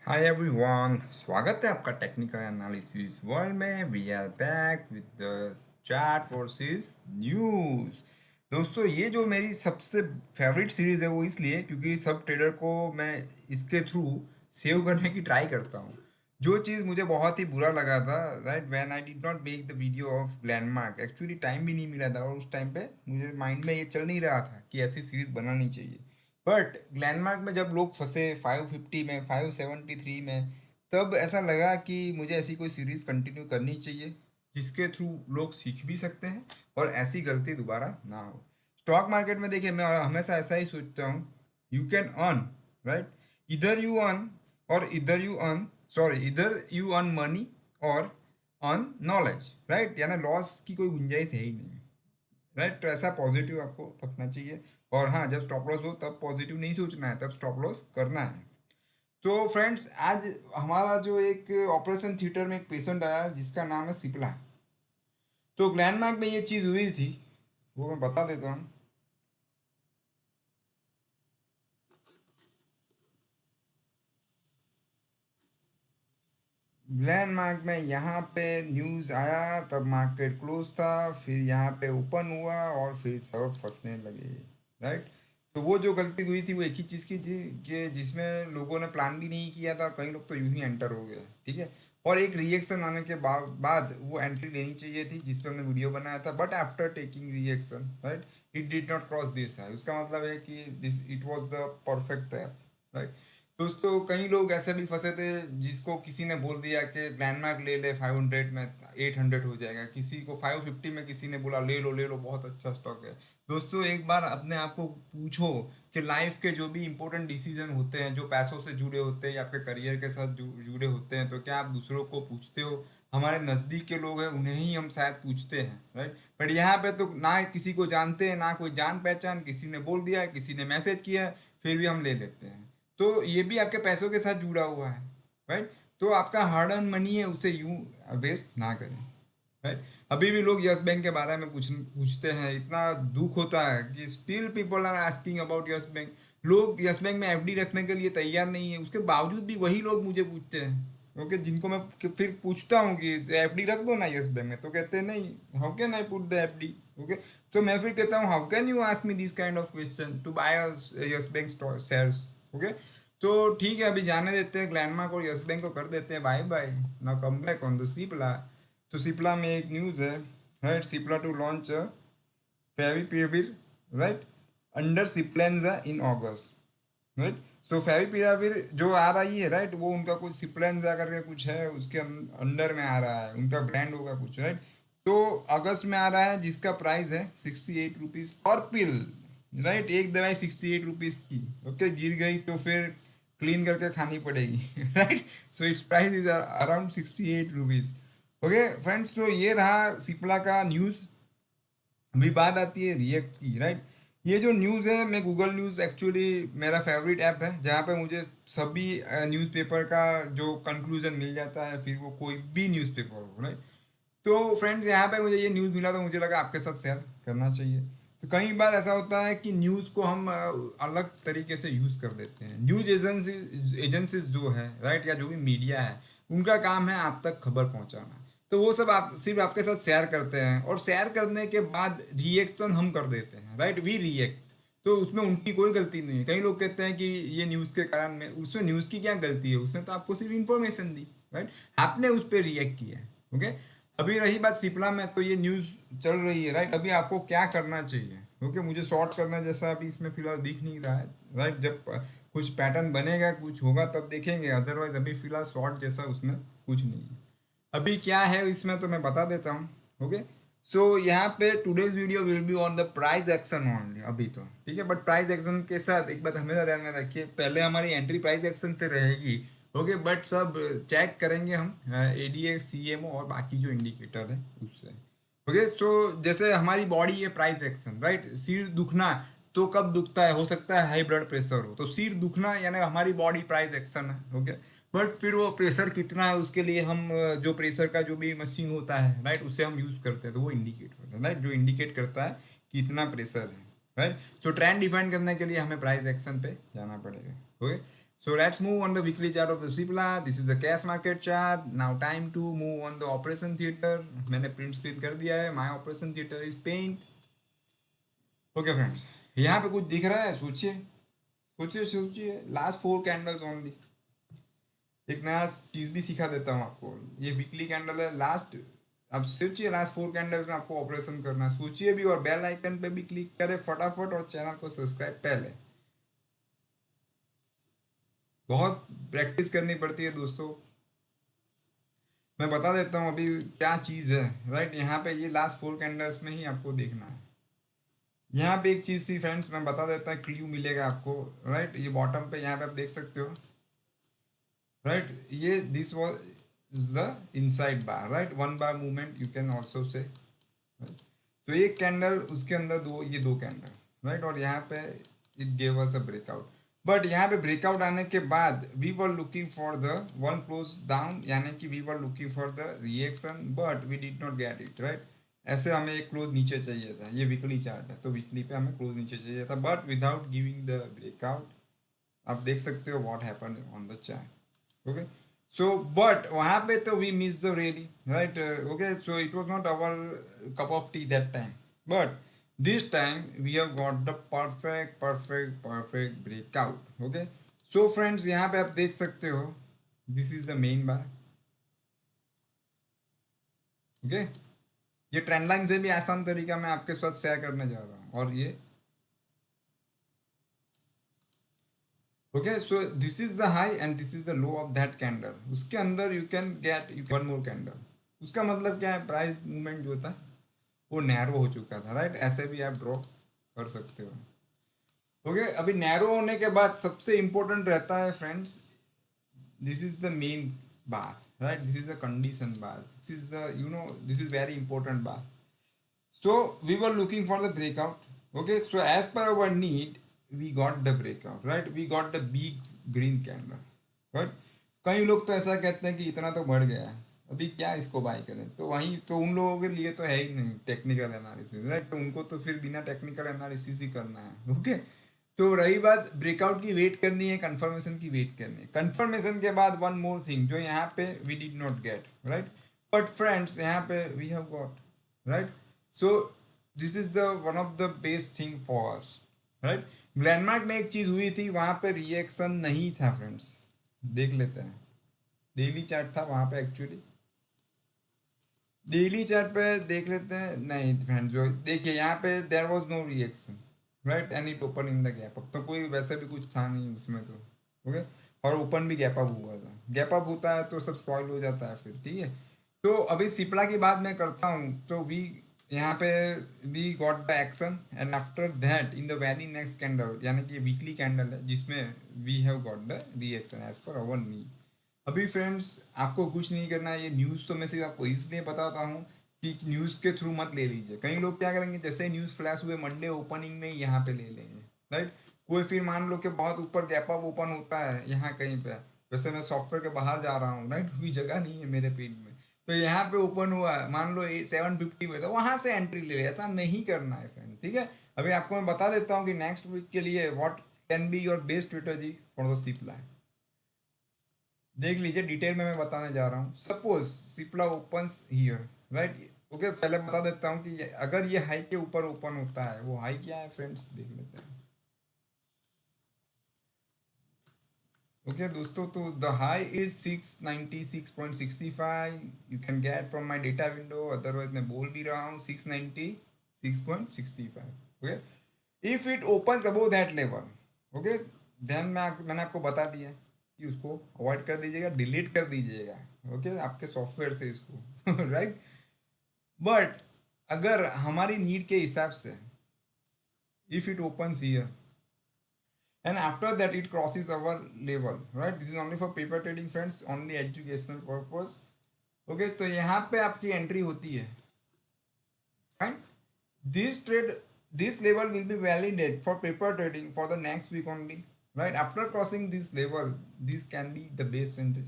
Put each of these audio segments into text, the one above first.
Hi everyone, स्वागत है आपका टेक्निकल एनालिसिस वर्ल्ड में। We are back with the chat versus news. दोस्तों, ये जो मेरी सबसे फेवरेट सीरीज़ है वो इसलिए क्योंकि सब ट्रेडर को मैं इसके थ्रू सेव करने की ट्राई करता हूँ। जो चीज़ मुझे बहुत ही बुरा लगा था, right, when I did not make the video of Glenmark, actually time भी नहीं मिला था और उस टाइम पे मुझे माइंड में ये चल नहीं रहा था कि ऐसी सीरीज़ बनानी चाहिए। बट ग्लैंडमार्क में जब लोग फंसे 550 में, 573 में, तब ऐसा लगा कि मुझे ऐसी कोई सीरीज कंटिन्यू करनी चाहिए जिसके थ्रू लोग सीख भी सकते हैं और ऐसी गलती दोबारा ना हो। स्टॉक मार्केट में देखिए, मैं हमेशा ऐसा ही सोचता हूँ, यू कैन अर्न, राइट, इधर यू अर्न और इधर यू अर्न, सॉरी, इधर यू अर्न मनी और अर्न नॉलेज, राइट, यानी लॉस की कोई गुंजाइश है ही नहीं, राइट। तो ऐसा पॉजिटिव आपको रखना चाहिए। और हाँ, जब स्टॉप लॉस हो तब पॉजिटिव नहीं सोचना है, तब स्टॉप लॉस करना है। तो फ्रेंड्स, आज हमारा जो एक ऑपरेशन थिएटर में एक पेशेंट आया जिसका नाम है सिप्ला। तो ग्लैंडमार्क में ये चीज़ हुई थी, वो मैं बता देता हूँ। ग्लैंडमार्क में यहाँ पे न्यूज़ आया तब मार्केट क्लोज था, फिर यहाँ पे ओपन हुआ और फिर सब फंसने लगे, राइट। तो वो जो गलती हुई थी वो एक ही चीज़ की थी कि जिसमें लोगों ने प्लान भी नहीं किया था, कई लोग तो यूं ही एंटर हो गए, ठीक है। और एक रिएक्शन आने के बाद वो एंट्री लेनी चाहिए थी जिस पे हमने वीडियो बनाया था, but after taking reaction, right, it did not cross this है, उसका मतलब है कि this it was the perfect trap, right. दोस्तों, कई लोग ऐसे भी फंसे थे जिसको किसी ने बोल दिया कि लैंडमार्क ले ले 500 में, 800 हो जाएगा, किसी को 550 में किसी ने बोला ले लो बहुत अच्छा स्टॉक है। दोस्तों, एक बार अपने आप को पूछो कि लाइफ के जो भी इंपॉर्टेंट डिसीजन होते हैं, जो पैसों से जुड़े होते हैं या आपके करियर के साथ जुड़े होते हैं, तो क्या आप दूसरों को पूछते हो? हमारे नज़दीक के लोग हैं उन्हें ही हम शायद पूछते हैं, राइट। बट यहाँ पे तो ना किसी को जानते हैं, ना कोई जान पहचान, किसी ने बोल दिया, किसी ने मैसेज किया, फिर भी हम ले लेते हैं। तो ये भी आपके पैसों के साथ जुड़ा हुआ है, राइट। तो आपका हार्ड अर्न मनी है, उसे यूं वेस्ट ना करें, राइट। अभी भी लोग यस बैंक के बारे में पूछते हैं, इतना दुख होता है कि still people are asking about Yes Bank. लोग यस बैंक में एफडी रखने के लिए तैयार नहीं है, उसके बावजूद भी वही लोग मुझे पूछते हैं, ओके, जिनको मैं फिर पूछता हूँ कि एफडी रख दो ना यस बैंक में, तो कहते हैं नहीं, how can I put the FD, okay. तो मैं फिर कहता हूँ, how can you ask me this kind of question to buy Yes Bank shares, okay. तो ठीक है, अभी जाने देते हैं ग्लैंडमार्क और यस बैंक को, कर देते हैं bye bye. Now come back on the Cipla. तो सिप्ला में एक न्यूज़ है, right, Cipla to launch favipiravir, right, under Ciplenza in August, right. So favipiravir जो आ रही है, राइट, वो उनका कुछ सिप्लेंजा करके कुछ है, उसके अंडर में आ रहा है, उनका ब्रांड होगा कुछ, राइट। तो अगस्त में आ रहा है, जिसका प्राइस है 68 रुपीज़ पर पिल, राइट। एक दवाई 68 रुपीज़ की, ओके, गिर गई तो फिर क्लीन करके खानी पड़ेगी right. So it's price is around 68 rupees. Okay friends, तो ये रहा सिप्ला का न्यूज़। अभी बात आती है रिएक्ट की, राइट। ये जो न्यूज़ है, मैं गूगल न्यूज़ एक्चुअली मेरा फेवरेट ऐप है जहाँ पे मुझे सभी न्यूज़पेपर का जो कंक्लूजन मिल जाता है, फिर वो कोई भी न्यूज़पेपर हो, राइट। तो फ्रेंड्स, यहाँ पे मुझे ये न्यूज़ मिला तो मुझे लगा आपके साथ शेयर करना चाहिए। तो कई बार ऐसा होता है कि न्यूज़ को हम अलग तरीके से यूज़ कर देते हैं। न्यूज़ एजेंसीज जो है, राइट, या जो भी मीडिया है, उनका काम है आप तक खबर पहुंचाना। तो वो सब आप सिर्फ आपके साथ शेयर करते हैं और शेयर करने के बाद रिएक्शन हम कर देते हैं, राइट, वी रिएक्ट। तो उसमें उनकी कोई गलती नहीं है। कई लोग कहते हैं कि ये न्यूज़ के कारण में, उसमें न्यूज़ की क्या गलती है, उसने तो आपको सिर्फ इन्फॉर्मेशन दी, राइट, आपने उस पर रिएक्ट किया है, ओके। अभी रही बात सिप्ला में, तो ये न्यूज़ चल रही है, राइट। अभी आपको क्या करना चाहिए, ओके, मुझे शॉर्ट करना जैसा अभी इसमें फिलहाल दिख नहीं रहा है, राइट। जब कुछ पैटर्न बनेगा, कुछ होगा, तब देखेंगे, अदरवाइज अभी फिलहाल शॉर्ट जैसा उसमें कुछ नहीं है। अभी क्या है इसमें तो मैं बता देता हूँ, ओके। सो यहाँ पे today's video will be on the price action only, अभी तो ठीक है, बट प्राइस एक्शन के साथ एक बात हमेशा ध्यान में रखिए, पहले हमारी एंट्री प्राइस एक्शन से रहेगी, ओके, बट सब चेक करेंगे हम एडीएक्स, सीएमओ और बाकी जो इंडिकेटर है उससे, ओके। सो जैसे हमारी बॉडी है प्राइस एक्शन, राइट, सिर दुखना, तो कब दुखता है, हो सकता है हाई ब्लड प्रेशर हो, तो सिर दुखना यानी हमारी बॉडी प्राइस एक्शन है, ओके। बट फिर वो प्रेशर कितना है उसके लिए हम जो प्रेशर का जो भी मशीन होता है, राइट, उसे हम यूज़ करते हैं, तो वो इंडिकेट होता है, राइट, जो इंडिकेट करता है कितना प्रेशर है, राइट। सो ट्रेंड डिफाइन करने के लिए हमें प्राइस एक्शन पे जाना पड़ेगा, okay. So let's move on the weekly chart of the Cipla. This is the cash market chart. Now time to move on the operation theater. मैंने print screen कर दिया है. My operation theater is paint. Okay friends, यहाँ पे कुछ दिख रहा है? सोचिए सोचिए सोचिए. Last 4 candles only. एक नया चीज भी सिखा देता हूँ आपको. ये वीकली कैंडल है. लास्ट, अब सोचिए लास्ट 4 कैंडल्स में आपको ऑपरेशन करना है. सोचिए भी और बेल आइकन पे भी क्लिक करें फटाफट और चैनल को सब्सक्राइब पहले. बहुत प्रैक्टिस करनी पड़ती है दोस्तों. मैं बता देता हूँ अभी क्या चीज़ है. राइट, यहाँ पे ये लास्ट 4 कैंडल्स में ही आपको देखना है. यहाँ पे एक चीज़ थी फ्रेंड्स, मैं बता देता हूँ, क्लू मिलेगा आपको. राइट, ये बॉटम पे यहाँ पे आप देख सकते हो. राइट, ये this was the inside bar. Right, 1 bar movement you can also say. तो एक कैंडल, उसके अंदर ये दो कैंडल. राइट, और यहाँ पे it gave us a breakout. But यहाँ पे ब्रेकआउट आने के बाद we were looking for the one close down, यानी कि we were looking for the reaction, but we did not get it. Right, ऐसे हमें एक क्लोज नीचे चाहिए था. ये वीकली चार्ट है तो वीकली पे हमें क्लोज नीचे चाहिए था, but without giving the breakout. आप देख सकते हो what happen on the chart. Okay, so but वहाँ पे तो we missed the really. Right, okay, so it was not our cup of tea that time, but this time we have got the perfect breakout. Okay, so friends, यहाँ पे आप देख सकते हो this is the main bar. Okay, ये trend line से भी आसान तरीका मैं आपके साथ शेयर करने जा रहा हूँ. और ये okay, so this is the high and this is the low of that candle. उसके अंदर you can get one more candle. उसका मतलब क्या है, प्राइस मूवमेंट जो था वो नैरो हो चुका था. राइट, ऐसे भी आप ड्रॉ कर सकते हो. ओके, अभी नैरो होने के बाद सबसे इंपॉर्टेंट रहता है friends, this is the main bar. Right, this is the condition bar. This is the this is very important bar. So we were looking for the breakout. Okay, so as per our need, we got the breakout. Right, we got the big green candle. Right, कई लोग तो ऐसा कहते हैं कि इतना तो बढ़ गया है, अभी क्या इसको बाय करें. तो वहीं तो उन लोगों के लिए तो है ही नहीं टेक्निकल एनालिसिस. राइट, तो उनको तो फिर बिना टेक्निकल एनालिसिस ही करना है. ओके, तो रही बात ब्रेकआउट की, वेट करनी है, कंफर्मेशन की वेट करनी है. कंफर्मेशन के बाद वन मोर थिंग जो यहाँ पे we did not get. Right, but friends यहाँ पे we have got. Right, so this is the one of the best thing for us. Right, ग्लैंडमार्क में एक चीज हुई थी, वहां पे रिएक्शन नहीं था फ्रेंड्स. देख लेते हैं, डेली चार्ट था वहां पे. एक्चुअली डेली चार्ट पे देख लेते हैं. नहीं फ्रेंड्स, जो देखिए यहाँ पे there was no reaction. Right, and it open in the gap up. तो कोई वैसे भी कुछ था नहीं उसमें तो. ओके, और ओपन भी गैप अप हुआ था. गैप अप होता है तो सब स्पॉइल हो जाता है फिर. ठीक है, तो अभी सिप्ला की बात मैं करता हूँ. तो वी यहाँ पे we got the action and after that in the very next candle, यानी कि वीकली कैंडल है जिसमें we have got the reaction as per our need. अभी फ्रेंड्स आपको कुछ नहीं करना है. ये न्यूज़ तो मैं सिर्फ आपको इसलिए बताता हूँ कि न्यूज़ के थ्रू मत ले लीजिए. कई लोग क्या करेंगे, जैसे ही न्यूज़ फ्लैश हुए मंडे ओपनिंग में यहाँ पे ले लेंगे. राइट, कोई फिर मान लो कि बहुत ऊपर गैप अप ओपन होता है यहाँ कहीं पे, वैसे मैं सॉफ्टवेयर के बाहर जा रहा हूँ. राइट, कोई जगह नहीं है मेरे पेज में, तो यहाँ पे ओपन हुआ मान लो 750 में, तो वहाँ से एंट्री ले ले. ऐसा नहीं करना है फ्रेंड. ठीक है, अभी आपको मैं बता देता हूँ कि नेक्स्ट वीक के लिए what can be your best strategy for the Cipla. देख लीजिए, डिटेल में मैं बताने जा रहा हूँ. Suppose Cipla opens here. Right, okay, पहले बता देता हूँ कि अगर ये हाई के ऊपर ओपन होता है, वो हाई क्या है फ्रेंड्स देख लेते हैं. ओके दोस्तों, तो the high is 696.65. You can get from my data window, otherwise मैं बोल भी रहा हूँ 696.65. Okay, if it opens above that level, okay, then मैंने आपको बता दिया कि उसको अवॉइड कर दीजिएगा, डिलीट कर दीजिएगा. ओके, आपके सॉफ्टवेयर से इसको. राइट, बट अगर हमारी नीड के हिसाब से if it opens here and after that it crosses our level, right, this is only for paper trading friends, only educational purpose. Okay, तो यहाँ पे आपकी एंट्री होती है. fine, this trade, this level will be valid for paper trading for the next week only. Right, after crossing this level, this can be the best entry.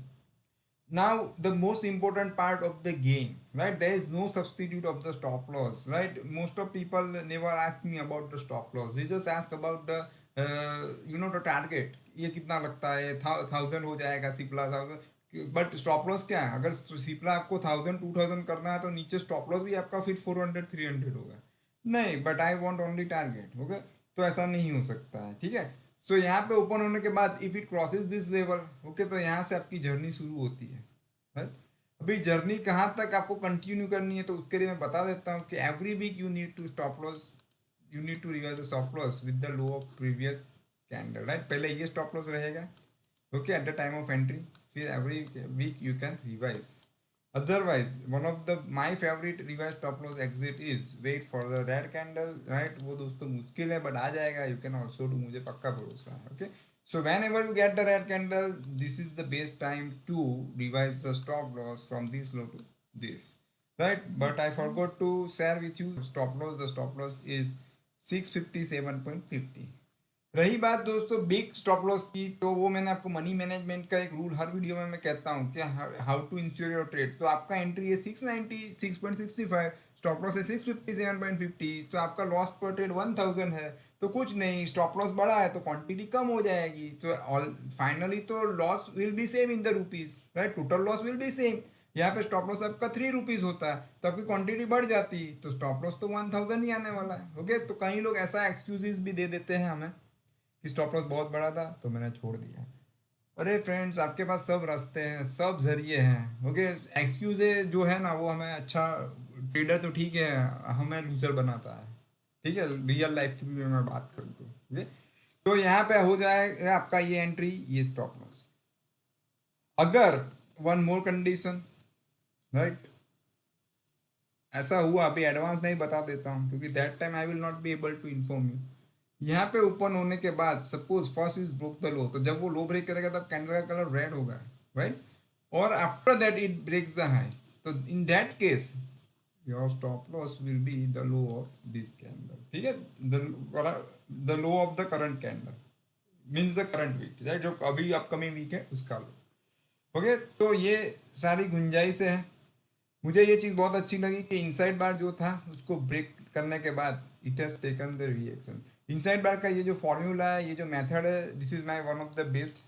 Now the most important part of the game, right, there is no substitute of the stop loss. Right, most of people never ask me about the stop loss, they just ask about the the target. ये कितना लगता है, 1000 हो जाएगा Cipla 1000, but stop loss क्या है, अगर सिप्ला आपको 1000 2000 करना है तो नीचे स्टॉप लॉस भी आपका फिर 400 300 होगा। नहीं, but I want only target, okay. तो ऐसा नहीं हो सकता है, ठीक है। सो यहाँ पे ओपन होने के बाद if it crosses this level, okay, तो यहाँ से आपकी जर्नी शुरू होती है, राइट। अभी जर्नी कहाँ तक आपको कंटिन्यू करनी है तो उसके लिए मैं बता देता हूँ कि every week you need to stop loss, you need to revise the stop loss with the low of previous candle, right. पहले ये स्टॉप लॉस रहेगा, okay, at the time of entry, फिर every week you can revise. Otherwise, one of the my favorite reverse stop loss exit is wait for the red candle, right? वो दोस्तों मुश्किल है but आ जाएगा, you can also do, मुझे पक्का भरोसा है, okay? So whenever you get the red candle, this is the best time to revise the stop loss from this low to this, right? But I forgot to share with you stop loss. The stop loss is 657.50। रही बात दोस्तों big stop loss की, तो वो मैंने आपको money management का एक रूल हर वीडियो में मैं कहता हूँ कि how to ensure your trade. तो आपका एंट्री है 696.65, स्टॉप लॉस है 657.50, तो आपका लॉस पर ट्रेड 1000 है। तो कुछ नहीं, स्टॉप लॉस बड़ा है तो क्वांटिटी कम हो जाएगी, तो ऑल फाइनली तो loss will B same in the rupees, right. Total loss will B same. यहाँ पे स्टॉप लॉस आपका 3 रुपीज होता है तो आपकी क्वांटिटी बढ़ जाती, तो स्टॉप लॉस तो 1000 ही आने वाला है, ओके। तो कई लोग ऐसा एक्सक्यूजेस भी दे देते हैं हमें कि स्टॉप लॉस बहुत बड़ा था तो मैंने छोड़ दिया। अरे फ्रेंड्स, आपके पास सब रास्ते हैं, सब जरिए हैं, ओके। एक्सक्यूज जो है ना वो हमें अच्छा, ट्रेडर तो ठीक है, हमें लूजर बनाता है, ठीक है। रियल लाइफ की भी मैं बात करूँ तो, ओके। तो यहाँ पे हो जाएगा आपका ये एंट्री, ये स्टॉप लॉस। अगर वन मोर कंडीशन, राइट, ऐसा हुआ, अभी एडवांस नहीं बता देता हूँ क्योंकि that time I will not be able to inform you. यहाँ पे ओपन होने के बाद suppose first is broke the low, तो जब वो लो ब्रेक करेगा तब कैंडल का कलर रेड होगा, राइट। और after that it breaks the high, तो in that case your stop loss will be the low of this candle, ठीक है। The low of the current candle means the current week, right, जो अभी upcoming week है उसका लो, okay. तो ये सारी गुंजाइश है। मुझे ये चीज़ बहुत अच्छी लगी कि इनसाइड बार जो था उसको ब्रेक करने के बाद it has taken the reaction. Inside bar का ये जो फॉर्मूला है, ये जो मेथड है, this is my one of the best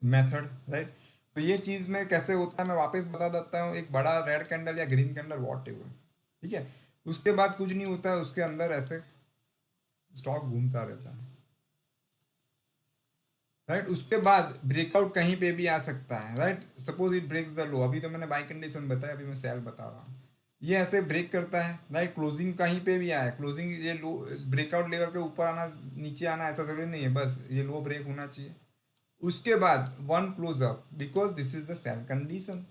method, right. तो ये चीज़ में कैसे होता है मैं वापस बता देता हूँ। एक बड़ा रेड कैंडल या ग्रीन कैंडल वॉट एवर, ठीक है, उसके बाद कुछ नहीं होता है, उसके अंदर ऐसे स्टॉक घूमता रहता है, राइट। उसके बाद ब्रेकआउट कहीं पे भी आ सकता है, right. Suppose it breaks the low, अभी तो मैंने बाई कंडीशन बताया, अभी मैं सेल बता रहा हूँ। ये ऐसे ब्रेक करता है, राइट। क्लोजिंग कहीं पे भी आया, क्लोजिंग ये लो ब्रेकआउट लेवल के ऊपर आना नीचे आना ऐसा जरूरी नहीं है, बस ये लो ब्रेक होना चाहिए। उसके बाद one close up because this is the sell condition,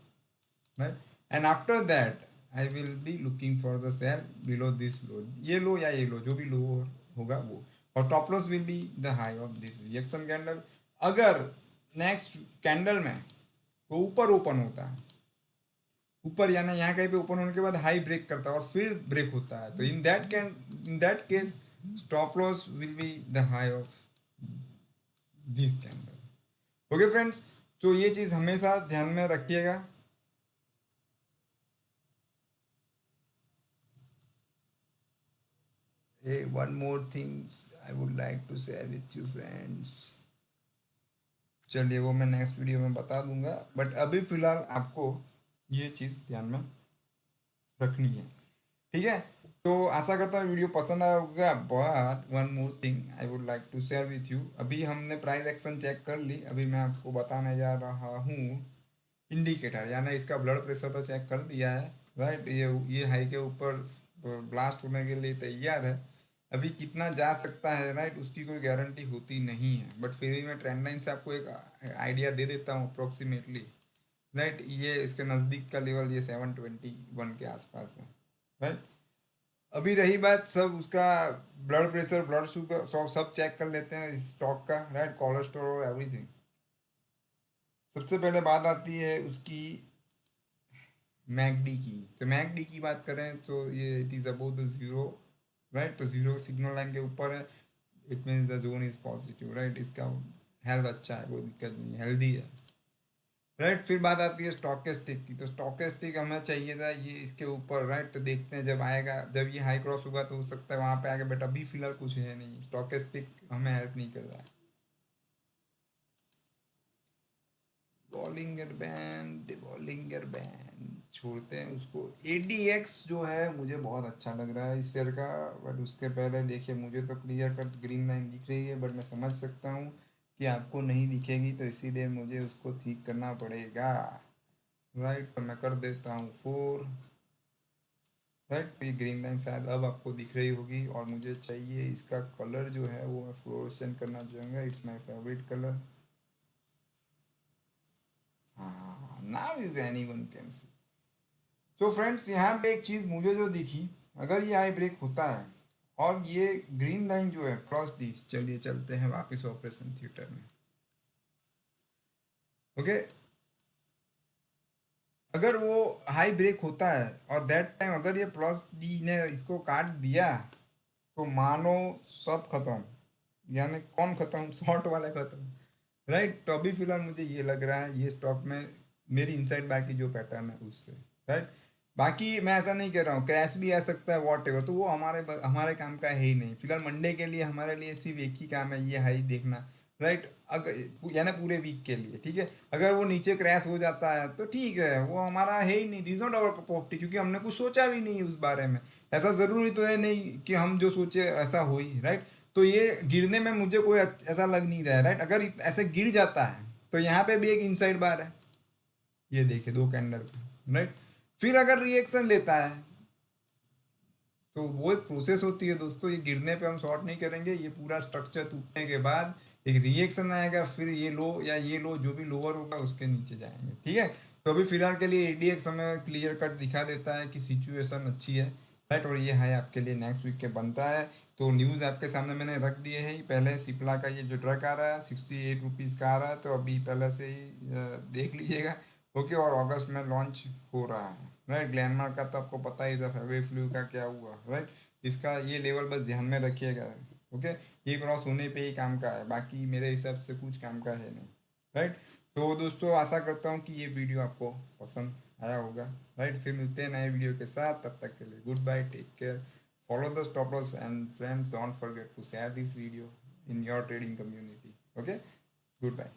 right. And after that I will be looking for the sell below this low, ये लो या ये लो जो भी लो होगा वो। और top loss will be the high of this reaction candle. अगर next candle में वो ऊपर ओपन होता है, ऊपर यानी यहाँ कहीं पे ओपन होने के बाद हाई ब्रेक करता है और फिर ब्रेक होता है, तो in that case stop loss will be the high of this candle, okay friends. तो ये चीज़ हमेशा ध्यान में रखिएगा। One more things I would like to share with you friends, चलिए वो मैं नेक्स्ट वीडियो में बता दूंगा, बट अभी फिलहाल आपको ये चीज़ ध्यान में रखनी है, ठीक है। तो आशा करता हूँ वीडियो पसंद आया होगा, but one more thing I would like to share with you. अभी हमने प्राइस एक्शन चेक कर ली, अभी मैं आपको बताने जा रहा हूँ इंडिकेटर, यानी इसका ब्लड प्रेशर तो चेक कर दिया है, राइट। ये हाई के ऊपर ब्लास्ट होने के लिए तैयार है। अभी कितना जा सकता है, राइट, उसकी कोई गारंटी होती नहीं है, बट फिर भी मैं ट्रेंड लाइन से आपको एक आइडिया दे देता हूँ अप्रोक्सीमेटली, राइट। ये इसके नज़दीक का लेवल ये 721 के आसपास है, राइट। अभी रही बात सब उसका ब्लड प्रेशर ब्लड शुगर सब चेक कर लेते हैं स्टॉक का, राइट, कोलेस्ट्रॉल एवरीथिंग। सबसे पहले बात आती है उसकी मैकडी की। तो मैकडी की बात करें तो ये it is about the zero, right. तो जीरो सिग्नल लाइन के ऊपर है, it means the zone is positive, right. इसका हेल्थ अच्छा है, कोई दिक्कत नहीं है, हेल्दी है, राइट। फिर बात आती है स्टॉकेस्टिक की। तो स्टॉकेस्टिक हमें चाहिए था ये इसके ऊपर, राइट। तो देखते हैं जब आएगा, जब ये हाई क्रॉस होगा तो हो सकता है वहाँ पे आगे, बट अभी फिलहाल कुछ है नहीं, स्टॉकेस्टिक हमें हेल्प नहीं कर रहा है, बॉलिंगर बैंड छोड़ते हैं उसको। ADX जो है मुझे बहुत अच्छा लग रहा है इस शेयर का। बट उसके पहले देखिए, मुझे तो क्लियर कट ग्रीन लाइन दिख रही है, बट मैं समझ सकता हूँ कि आपको नहीं दिखेगी, तो इसीलिए मुझे उसको ठीक करना पड़ेगा। राइट, तो मैं कर देता हूँ 4। राइट, तो ये ग्रीन लाइन शायद अब आपको दिख रही होगी, और मुझे चाहिए इसका कलर जो है वो मैं फ्लोरेसेंट करना चाहूँगा। It's my favourite colour. हाँ, now is anyone can see. तो फ्रेंड्स, यहाँ पे एक चीज़ मुझे जो दिखी, अगर ये आई ब्रेक होता है और ये ग्रीन लाइन जो है क्रॉस दी, चलिए चलते हैं वापस ऑपरेशन थिएटर में। ओके, अगर वो हाई ब्रेक होता है और दैट टाइम अगर ये प्लस डी ने इसको काट दिया, तो मानो सब खत्म। यानी कौन खत्म? शॉर्ट वाला खत्म। राइट, तो अभी फिलहाल मुझे ये लग रहा है ये स्टॉक में मेरी इनसाइड बाय की जो पैटर्न है उससे। राइट, बाकी मैं ऐसा नहीं कह रहा हूँ, क्रैश भी आ सकता है वॉट एवर, तो वो हमारे काम का है ही नहीं। फिलहाल मंडे के लिए हमारे लिए सिर्फ एक ही काम है, ये हाई देखना। राइट, अगर यानी पूरे वीक के लिए ठीक है। अगर वो नीचे क्रैश हो जाता है तो ठीक है, वो हमारा है ही नहीं, दिस नॉट आवर प्रॉपर्टी, क्योंकि हमने कुछ सोचा भी नहीं उस बारे में। ऐसा ज़रूरी तो है नहीं कि हम जो सोचे ऐसा हो ही। राइट, तो ये गिरने में मुझे कोई ऐसा लग नहीं रहा है। राइट, अगर ऐसे गिर जाता है तो यहाँ पे भी एक इनसाइड बार है, ये देखिए 2 कैंडल पे। राइट, फिर अगर रिएक्शन लेता है तो वो एक प्रोसेस होती है दोस्तों, ये गिरने पे हम शॉर्ट नहीं करेंगे, ये पूरा स्ट्रक्चर टूटने के बाद एक रिएक्शन आएगा, फिर ये लो या ये लो जो भी लोअर होगा उसके नीचे जाएंगे। ठीक है, तो अभी फिलहाल के लिए ADX हमें क्लियर कट दिखा देता है कि सिचुएशन अच्छी है। राइट, और ये है आपके लिए नेक्स्ट वीक के बनता है। तो न्यूज़ आपके सामने मैंने रख दिए है। पहले सिप्ला का ये जो ट्रक आ रहा है 68 रुपीज़ का आ रहा है, तो अभी पहले से ही देख लीजिएगा। ओके, और अगस्त में लॉन्च हो रहा है। राइट, ग्लैनमार्क का तो आपको पता ही था, फेब्रुअरी फ्लू का क्या हुआ। राइट, इसका ये लेवल बस ध्यान में रखिएगा। ओके, ये क्रॉस होने पे ही काम का है, बाकी मेरे हिसाब से कुछ काम का है नहीं। राइट, तो दोस्तों आशा करता हूँ कि ये वीडियो आपको पसंद आया होगा। राइट, फिर मिलते हैं नए वीडियो के साथ, तब तक के लिए goodbye, take care, follow the stop loss, and friends don't forget to share this video in your trading community. Okay, good bye.